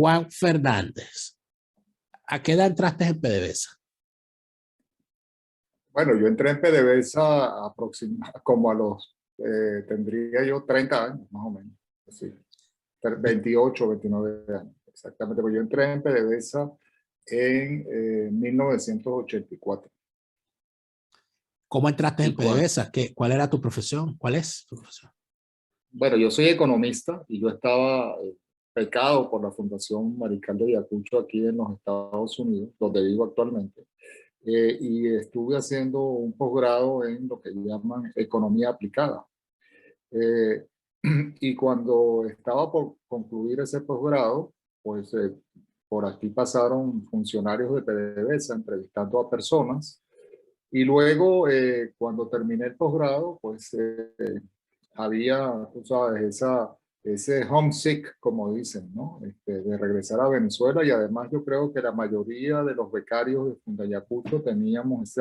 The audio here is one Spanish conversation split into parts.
Juan Fernández, ¿a qué edad entraste en PDVSA? Bueno, yo entré en PDVSA como a los, tendría yo 30 años, más o menos. Así, 28, 29 años, exactamente. Porque yo entré en PDVSA en 1984. ¿Cómo entraste en Y cuando, PDVSA? ¿Cuál era tu profesión? ¿Cuál es tu profesión? bueno, yo soy economista y yo estaba becado por la Fundación Mariscal de Ayacucho aquí en los Estados Unidos, donde vivo actualmente. Y estuve haciendo un posgrado en lo que llaman economía aplicada. Eh, y cuando estaba por concluir ese posgrado, pues por aquí pasaron funcionarios de PDVSA entrevistando a personas. Y luego, cuando terminé el posgrado, pues había, tú sabes, ese homesick, como dicen, ¿no? De regresar a Venezuela. Y además yo creo que la mayoría de los becarios de Fundayacucho teníamos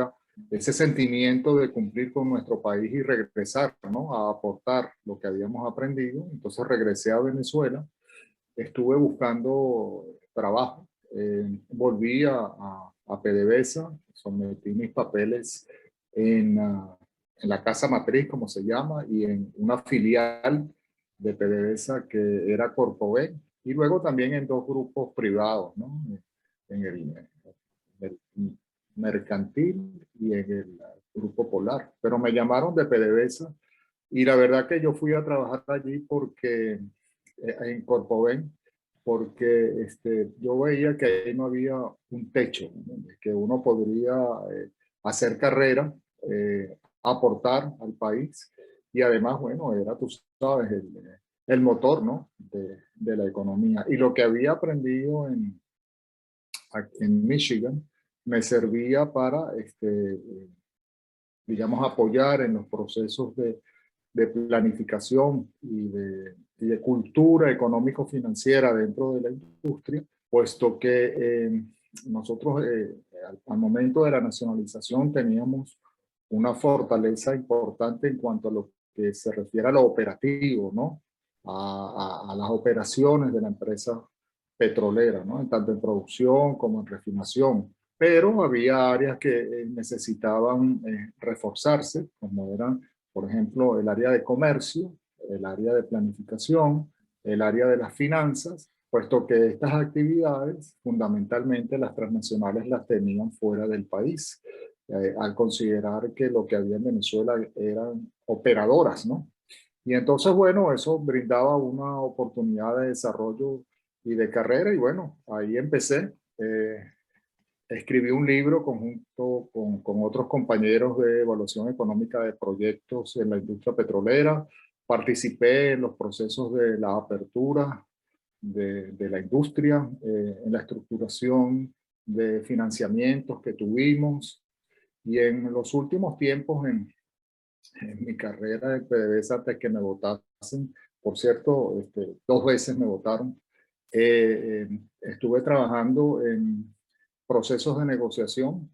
ese sentimiento de cumplir con nuestro país y regresar, ¿no? A aportar lo que habíamos aprendido. Entonces regresé a Venezuela, estuve buscando trabajo, volví a PDVSA, sometí mis papeles en, en la casa matriz, como se llama, y en una filial de PDVSA que era Corpoven, y luego también en dos grupos privados, ¿no? En el mercantil y en el grupo Polar. Pero me llamaron de PDVSA y la verdad que yo fui a trabajar allí porque en Corpoven, porque yo veía que ahí no había un techo, ¿no? Que uno podría hacer carrera, aportar al país y además, bueno, era, tú sabes, el motor, ¿no? De la economía. Y lo que había aprendido en Michigan me servía para, digamos, apoyar en los procesos de planificación y de cultura económico-financiera dentro de la industria, puesto que nosotros al momento de la nacionalización teníamos una fortaleza importante en cuanto a lo que se refiere a lo operativo, ¿no? A las operaciones de la empresa petrolera, ¿no? Tanto en producción como en refinación. Pero había áreas que necesitaban reforzarse, como eran, por ejemplo, el área de comercio, el área de planificación, el área de las finanzas, puesto que estas actividades fundamentalmente las transnacionales las tenían fuera del país, al considerar que lo que había en Venezuela eran operadoras, ¿no? Y entonces, bueno, eso brindaba una oportunidad de desarrollo y de carrera, y bueno, ahí empecé. Escribí un libro conjunto con otros compañeros de evaluación económica de proyectos en la industria petrolera. Participé en los procesos de la apertura de la industria, en la estructuración de financiamientos que tuvimos y en los últimos tiempos en mi carrera de PDVSA antes que me votasen, por cierto, dos veces me votaron, estuve trabajando en procesos de negociación.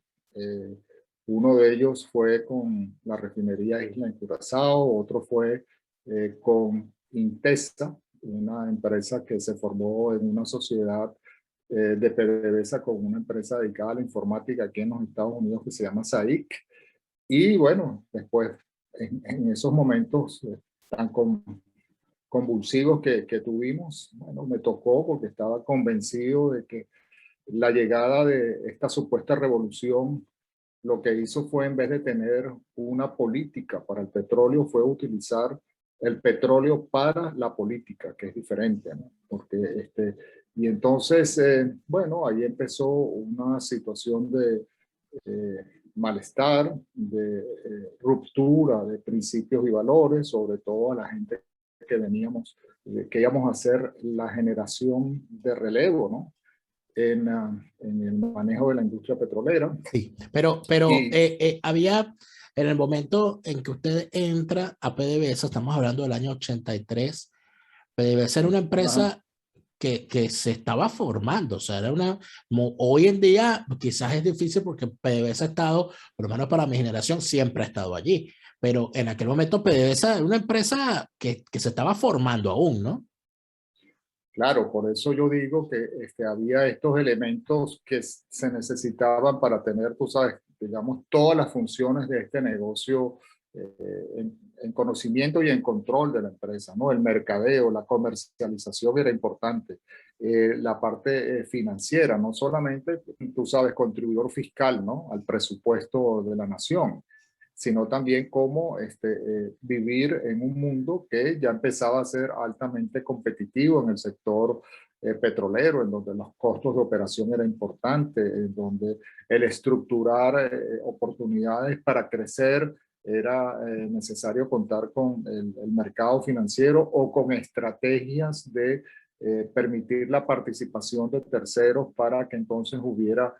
Uno de ellos fue con la refinería Isla en Curazao, otro fue con Intesa, una empresa que se formó en una sociedad de PDVSA con una empresa dedicada a la informática aquí en los Estados Unidos que se llama SAIC. Y bueno, después, en esos momentos tan convulsivos que tuvimos, bueno, me tocó porque estaba convencido de que la llegada de esta supuesta revolución lo que hizo fue, en vez de tener una política para el petróleo, fue utilizar el petróleo para la política, que es diferente, ¿no? Porque y entonces, bueno, ahí empezó una situación de malestar, de ruptura de principios y valores, sobre todo a la gente que veníamos, que íbamos a ser la generación de relevo, ¿no? En el manejo de la industria petrolera. Sí, pero Y, había, en el momento en que usted entra a PDVSA, estamos hablando del año 83, PDVSA era una ajá, empresa que se estaba formando, o sea, era una, hoy en día quizás es difícil porque PDVSA ha estado, por lo menos para mi generación, siempre ha estado allí, pero en aquel momento PDVSA era una empresa que se estaba formando aún, ¿no? Claro, por eso yo digo que había estos elementos que se necesitaban para tener, tú sabes, digamos, todas las funciones de este negocio en conocimiento y en control de la empresa, ¿no? El mercadeo, la comercialización era importante, la parte financiera, no solamente, tú sabes, contribuidor fiscal, ¿no? Al presupuesto de la nación, sino también cómo vivir en un mundo que ya empezaba a ser altamente competitivo en el sector petrolero, en donde los costos de operación eran importantes, en donde el estructurar oportunidades para crecer era necesario contar con el mercado financiero o con estrategias de permitir la participación de terceros para que entonces hubiera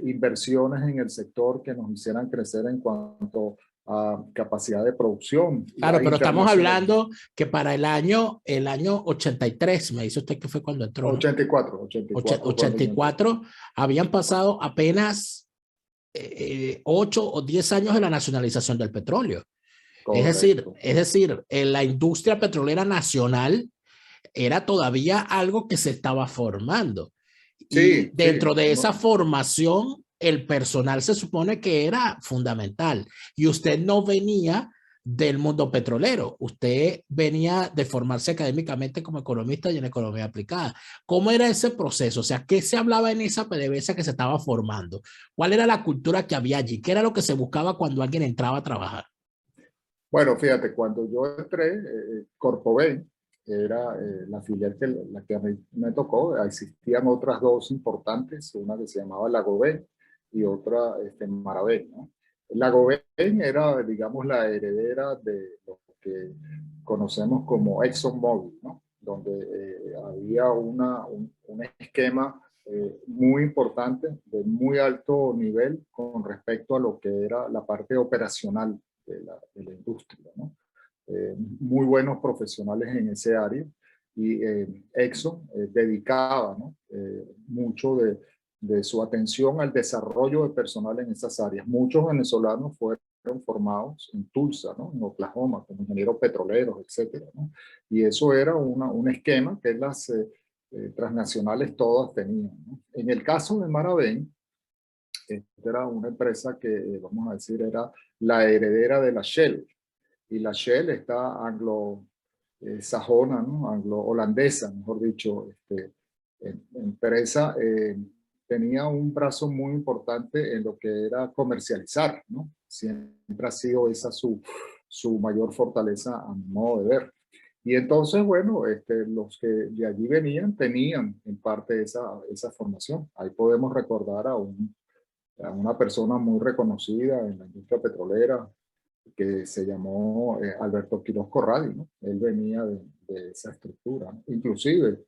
inversiones en el sector que nos hicieran crecer en cuanto a capacidad de producción y Claro, a pero estamos internacional. hablando que para el año 83, me dice usted que fue cuando entró, ¿no? 84, 84 cuando yo entré. 84, habían pasado apenas 8 o 10 años de la nacionalización del petróleo. Correcto. Es decir, en la industria petrolera nacional era todavía algo que se estaba formando. Y Sí, sí. dentro de esa No, formación, el personal se supone que era fundamental. Y usted no venía del mundo petrolero, usted venía de formarse académicamente como economista y en economía aplicada. ¿Cómo era ese proceso? O sea, ¿qué se hablaba en esa PDVSA que se estaba formando? ¿Cuál era la cultura que había allí? ¿Qué era lo que se buscaba cuando alguien entraba a trabajar? bueno, fíjate, cuando yo entré, Corpoven era la filial la que a mí me tocó. Existían otras dos importantes, una que se llamaba Lagoven y otra Maraven, ¿no? Lagoven era, digamos, la heredera de lo que conocemos como ExxonMobil, ¿no? Donde había un esquema muy importante, de muy alto nivel con respecto a lo que era la parte operacional de la industria, ¿no? Muy buenos profesionales en ese área y Exxon dedicaba, ¿no? Mucho de su atención al desarrollo de personal en esas áreas. Muchos venezolanos fueron formados en Tulsa, ¿no? En Oklahoma, como ingenieros petroleros, etcétera, ¿no? Y eso era un esquema que las transnacionales todas tenían, ¿no? En el caso de Maravén, esta era una empresa que, vamos a decir, era la heredera de la Shell. Y la Shell está sajona, ¿no? Anglo-holandesa, mejor dicho, empresa, tenía un brazo muy importante en lo que era comercializar, ¿no? Siempre ha sido esa su mayor fortaleza a mi modo de ver. Y entonces, bueno, los que de allí venían tenían en parte esa formación. Ahí podemos recordar a una persona muy reconocida en la industria petrolera que se llamó Alberto Quiroz Corradi, ¿no? Él venía de esa estructura, ¿no? Inclusive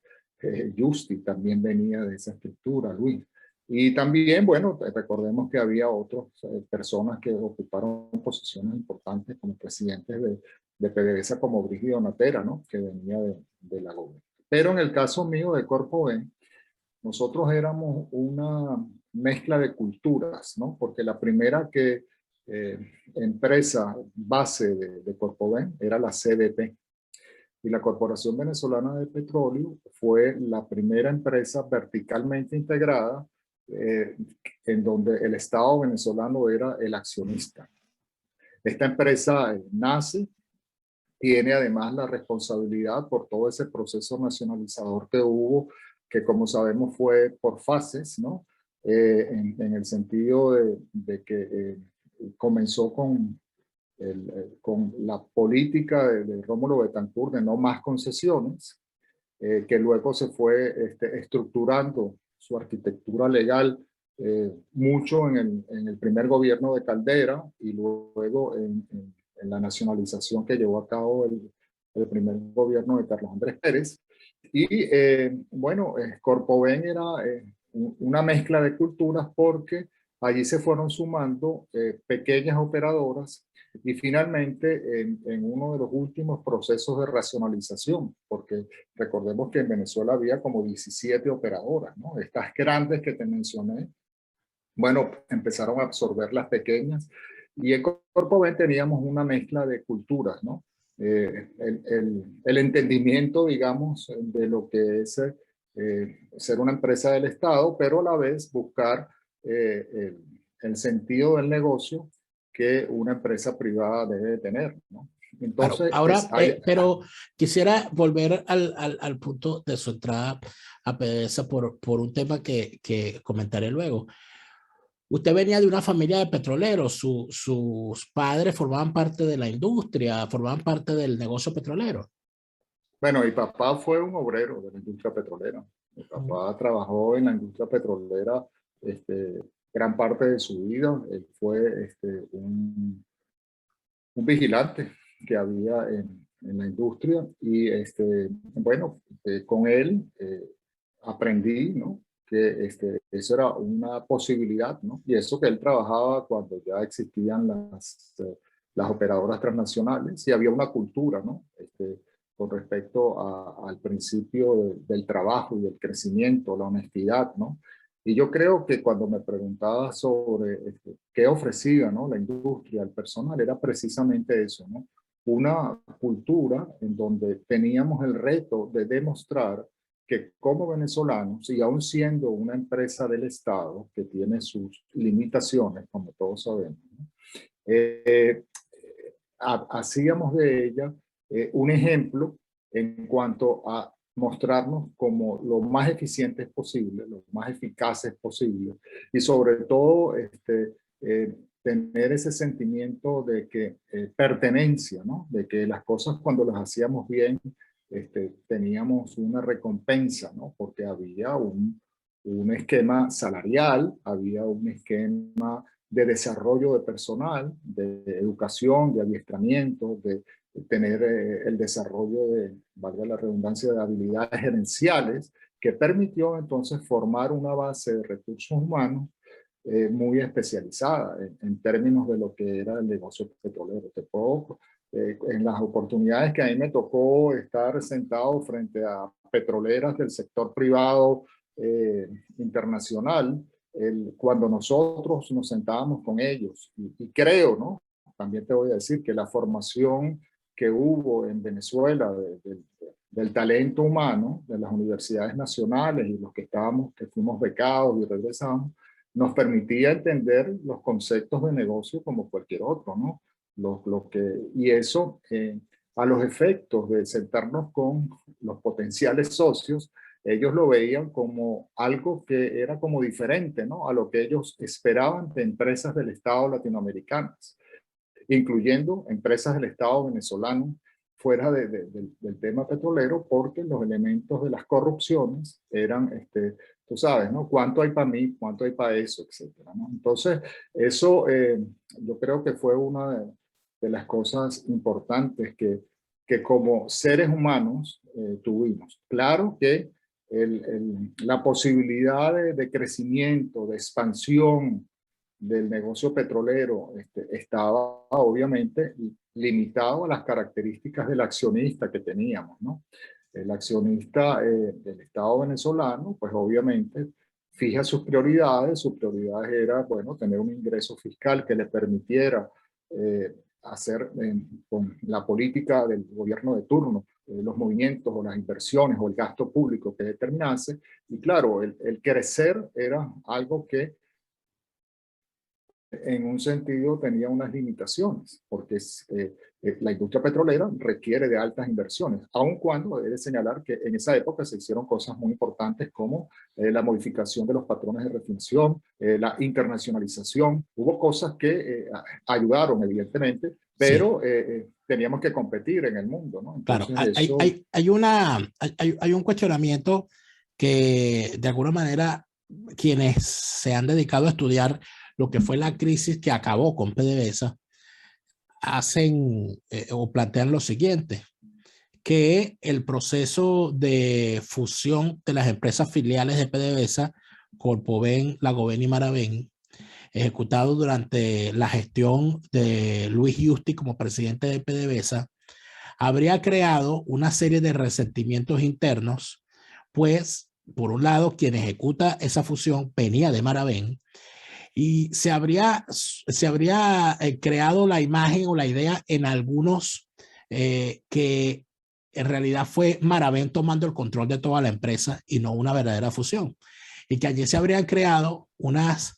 Justi también venía de esa estructura, Luis. Y también, bueno, recordemos que había otras personas que ocuparon posiciones importantes como presidentes de PDVSA, como Brígido Natera, ¿no? Que venía de la GOBE. Pero en el caso mío de Corpoven, nosotros éramos una mezcla de culturas, ¿no? Porque la primera empresa base de Corpoven era la CDP. Y la Corporación Venezolana de Petróleo fue la primera empresa verticalmente integrada en donde el Estado venezolano era el accionista. Esta empresa nace, tiene además la responsabilidad por todo ese proceso nacionalizador que hubo, que como sabemos fue por fases, ¿no? En el sentido de que comenzó con la política de Rómulo Betancourt de no más concesiones, que luego se fue estructurando su arquitectura legal mucho en el primer gobierno de Caldera y luego en la nacionalización que llevó a cabo el primer gobierno de Carlos Andrés Pérez. Y bueno, Corpoven era una mezcla de culturas porque allí se fueron sumando pequeñas operadoras y finalmente en uno de los últimos procesos de racionalización, porque recordemos que en Venezuela había como 17 operadoras, ¿no? Estas grandes que te mencioné, bueno, empezaron a absorber las pequeñas y en Corpoven teníamos una mezcla de culturas, ¿no? el entendimiento, digamos, de lo que es ser una empresa del Estado, pero a la vez buscar el sentido del negocio que una empresa privada debe de tener, ¿no? Claro, Entonces, ahora, pero quisiera volver al punto de su entrada a PDVSA por un tema que comentaré luego. Usted venía de una familia de petroleros, sus padres formaban parte de la industria, formaban parte del negocio petrolero. bueno, mi papá fue un obrero de la industria petrolera. Mi papá trabajó en la industria petrolera gran parte de su vida. Él fue un vigilante que había en la industria y bueno, con él aprendí, ¿no? Que eso era una posibilidad, ¿no? Y eso que él trabajaba cuando ya existían las operadoras transnacionales y había una cultura, ¿no? Con respecto al principio del trabajo y del crecimiento, la honestidad, ¿no? Y yo creo que cuando me preguntaba sobre qué ofrecía, ¿no?, la industria al personal, era precisamente eso, ¿no? Una cultura en donde teníamos el reto de demostrar que como venezolanos, y aún siendo una empresa del Estado que tiene sus limitaciones, como todos sabemos, ¿no?, hacíamos de ella un ejemplo en cuanto a mostrarnos como lo más eficientes posible, lo más eficaces posible, y sobre todo tener ese sentimiento de que pertenencia, ¿no? De que las cosas cuando las hacíamos bien, teníamos una recompensa, ¿no? Porque había un esquema salarial, había un esquema de desarrollo de personal, de educación, de adiestramiento, de tener el desarrollo de, valga la redundancia, de habilidades gerenciales, que permitió entonces formar una base de recursos humanos muy especializada en términos de lo que era el negocio petrolero. Te puedo, en las oportunidades que a mí me tocó estar sentado frente a petroleras del sector privado internacional, cuando nosotros nos sentábamos con ellos, y creo, ¿no? También te voy a decir que la formación que hubo en Venezuela del talento humano, de las universidades nacionales y los que estábamos, que fuimos becados y regresamos, nos permitía entender los conceptos de negocio como cualquier otro, ¿no? Y eso, a los efectos de sentarnos con los potenciales socios, ellos lo veían como algo que era como diferente, ¿no?, a lo que ellos esperaban de empresas del Estado latinoamericanas, incluyendo empresas del Estado venezolano fuera del tema petrolero, porque los elementos de las corrupciones eran, tú sabes, ¿no?, cuánto hay para mí, cuánto hay para eso, etcétera, ¿no? Entonces, eso yo creo que fue una de las cosas importantes que como seres humanos tuvimos. Claro que la posibilidad de crecimiento, de expansión del negocio petrolero estaba obviamente limitado a las características del accionista que teníamos, ¿no? El accionista del Estado venezolano, pues obviamente fija sus prioridades. Sus prioridades era, bueno, tener un ingreso fiscal que le permitiera hacer con la política del gobierno de turno los movimientos o las inversiones o el gasto público que determinase. Y claro, el crecer era algo que en un sentido tenía unas limitaciones, porque la industria petrolera requiere de altas inversiones, aun cuando he de señalar que en esa época se hicieron cosas muy importantes como la modificación de los patrones de refinación, la internacionalización. Hubo cosas que ayudaron, evidentemente, pero teníamos que competir en el mundo, ¿no? Entonces, claro, hay un cuestionamiento que de alguna manera quienes se han dedicado a estudiar lo que fue la crisis que acabó con PDVSA hacen o plantean lo siguiente, que el proceso de fusión de las empresas filiales de PDVSA, Corpoven, Lagoven y Maraven, ejecutado durante la gestión de Luis Justi como presidente de PDVSA, habría creado una serie de resentimientos internos, pues, por un lado, quien ejecuta esa fusión venía de Maraven y se habría creado la imagen o la idea en algunos que en realidad fue Maravén tomando el control de toda la empresa y no una verdadera fusión. Y que allí se habrían creado unos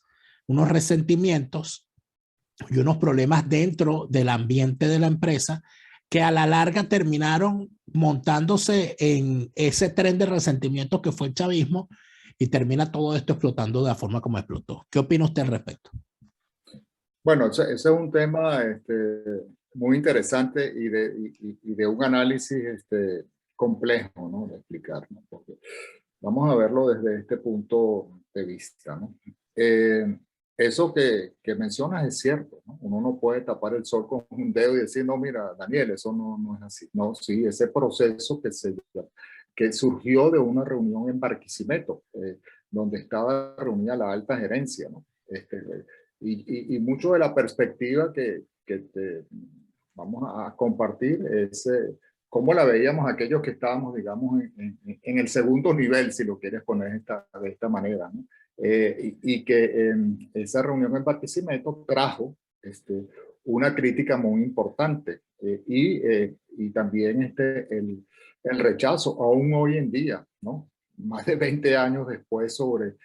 resentimientos y unos problemas dentro del ambiente de la empresa que a la larga terminaron montándose en ese tren de resentimientos que fue el chavismo y termina todo esto explotando de la forma como explotó. ¿Qué opina usted al respecto? Bueno, ese es un tema muy interesante y de un análisis complejo, ¿no? De explicar, ¿no? Porque vamos a verlo desde este punto de vista, ¿no? Eso que mencionas es cierto, ¿no? Uno no puede tapar el sol con un dedo y decir, no, mira, Daniel, eso no es así. No, sí, ese proceso que surgió de una reunión en Barquisimeto, donde estaba reunida la alta gerencia, ¿no? Y mucho de la perspectiva que te vamos a compartir es cómo la veíamos aquellos que estábamos, digamos, en el segundo nivel, si lo quieres poner de esta manera, ¿no? Y que esa reunión en Barquisimeto trajo una crítica muy importante y también el rechazo, aún hoy en día, ¿no? Más de 20 años después, sobre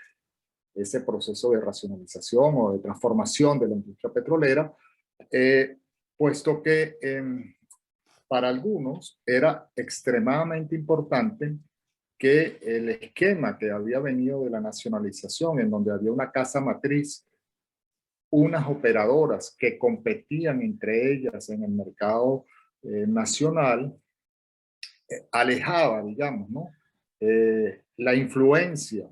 ese proceso de racionalización o de transformación de la industria petrolera, puesto que para algunos era extremadamente importante que el esquema que había venido de la nacionalización, en donde había una casa matriz, unas operadoras que competían entre ellas en el mercado nacional, alejaba, digamos, ¿no? La influencia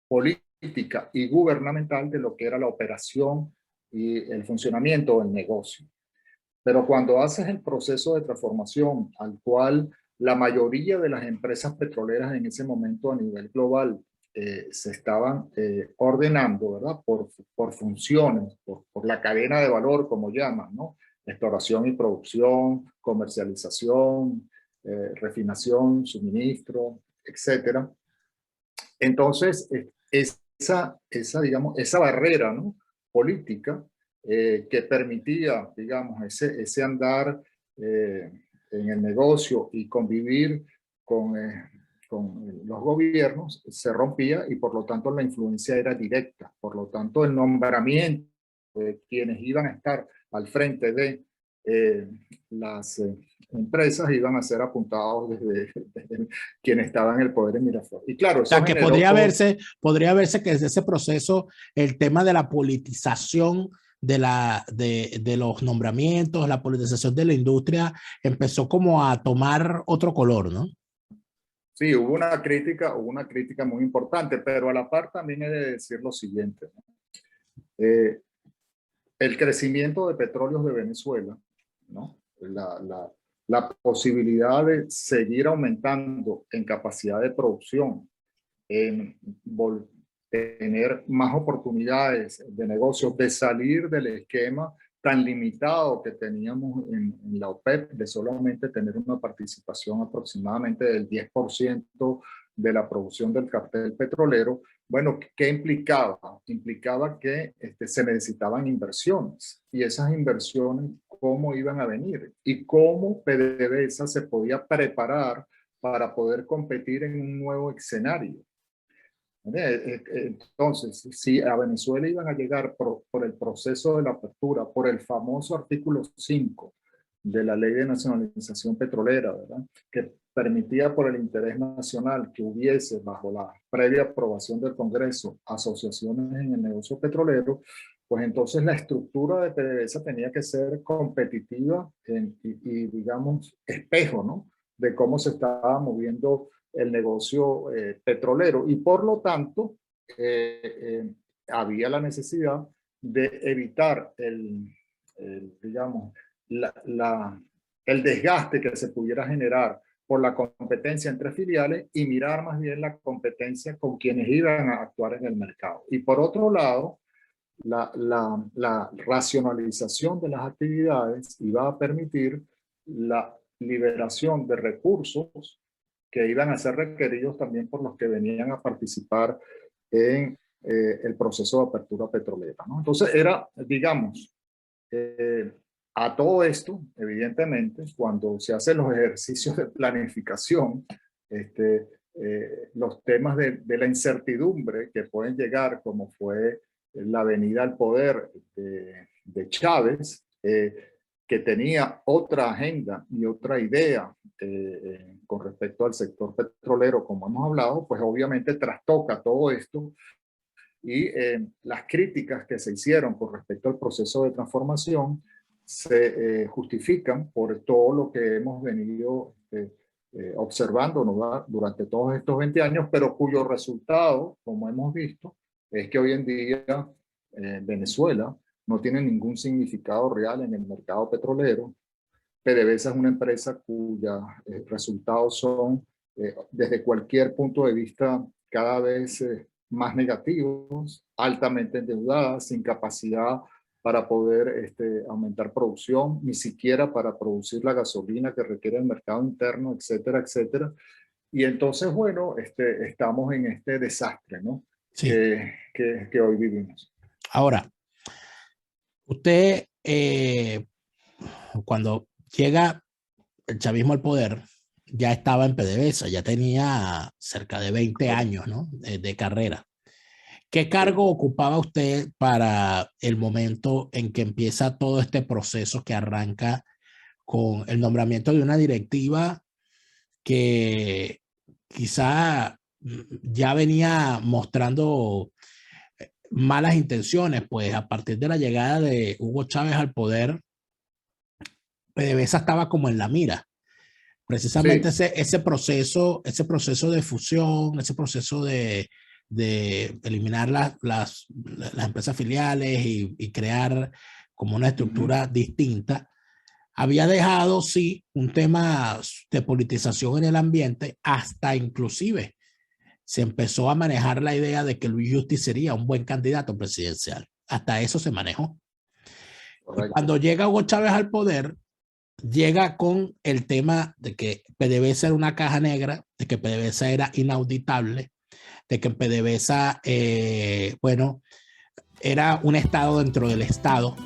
política y gubernamental de lo que era la operación y el funcionamiento del negocio. Pero cuando haces el proceso de transformación al cual la mayoría de las empresas petroleras en ese momento a nivel global se estaban ordenando, ¿verdad? Por funciones, por la cadena de valor, como llaman, ¿no? Exploración y producción, comercialización, refinación, suministro, etcétera. Entonces, digamos, esa barrera, ¿no? Política que permitía, digamos, ese andar en el negocio y convivir con los gobiernos, se rompía y por lo tanto la influencia era directa. Por lo tanto, el nombramiento de quienes iban a estar al frente de las empresas iban a ser apuntados desde quien estaba en el poder en Miraflores. Y claro, O sea, eso que generó podría verse que desde ese proceso el tema de la politización de los nombramientos, la politización de la industria empezó como a tomar otro color, ¿no? Sí, hubo una crítica muy importante, pero a la par también he de decir lo siguiente, ¿no? El crecimiento de petróleos de Venezuela, ¿no? La posibilidad de seguir aumentando en capacidad de producción, en tener más oportunidades de negocio, de salir del esquema tan limitado que teníamos en la OPEP, de solamente tener una participación aproximadamente del 10% de la producción del cartel petrolero. Bueno, ¿qué implicaba? Implicaba que se necesitaban inversiones, y esas inversiones, ¿cómo iban a venir? Y cómo PDVSA se podía preparar para poder competir en un nuevo escenario. Entonces, si a Venezuela iban a llegar por el proceso de la apertura, por el famoso artículo 5 de la Ley de Nacionalización Petrolera, ¿verdad? Que permitía por el interés nacional que hubiese, bajo la previa aprobación del Congreso, asociaciones en el negocio petrolero, pues entonces la estructura de PDVSA tenía que ser competitiva y digamos, espejo, ¿no? De cómo se estaba moviendo el negocio petrolero, y por lo tanto había la necesidad de evitar digamos, el desgaste que se pudiera generar por la competencia entre filiales y mirar más bien la competencia con quienes iban a actuar en el mercado. Y por otro lado, la racionalización de las actividades iba a permitir la liberación de recursos que iban a ser requeridos también por los que venían a participar en el proceso de apertura petrolera, ¿no? Entonces era, digamos, A todo esto, evidentemente, cuando se hacen los ejercicios de planificación, los temas de la incertidumbre que pueden llegar, como fue la venida al poder de Chávez, que tenía otra agenda y otra idea con respecto al sector petrolero, como hemos hablado, pues obviamente trastoca todo esto y las críticas que se hicieron con respecto al proceso de transformación se justifican por todo lo que hemos venido observando, ¿no?, durante todos estos 20 años, pero cuyo resultado, como hemos visto, es que hoy en día Venezuela no tiene ningún significado real en el mercado petrolero. PDVSA es una empresa cuyos resultados son, desde cualquier punto de vista, cada vez más negativos, altamente endeudadas, sin capacidad para poder aumentar producción, ni siquiera para producir la gasolina que requiere el mercado interno, etcétera, etcétera. Y entonces, bueno, estamos en este desastre, ¿no? Sí. Que hoy vivimos. Ahora, usted, cuando llega el chavismo al poder, ya estaba en PDVSA, ya tenía cerca de 20 años, ¿no?, de carrera. ¿Qué cargo ocupaba usted para el momento en que empieza todo este proceso que arranca con el nombramiento de una directiva que quizá ya venía mostrando malas intenciones? Pues a partir de la llegada de Hugo Chávez al poder, PDVSA estaba como en la mira. Precisamente Sí. ese proceso de fusión, ese proceso de eliminar las empresas filiales y crear como una estructura distinta, había dejado, sí, un tema de politización en el ambiente, hasta inclusive se empezó a manejar la idea de que Luis Justi sería un buen candidato presidencial. Hasta eso se manejó. Y cuando llega Hugo Chávez al poder, llega con el tema de que PDVSA era una caja negra, de que PDVSA era inauditable, de que PDVSA, bueno, era un estado dentro del estado,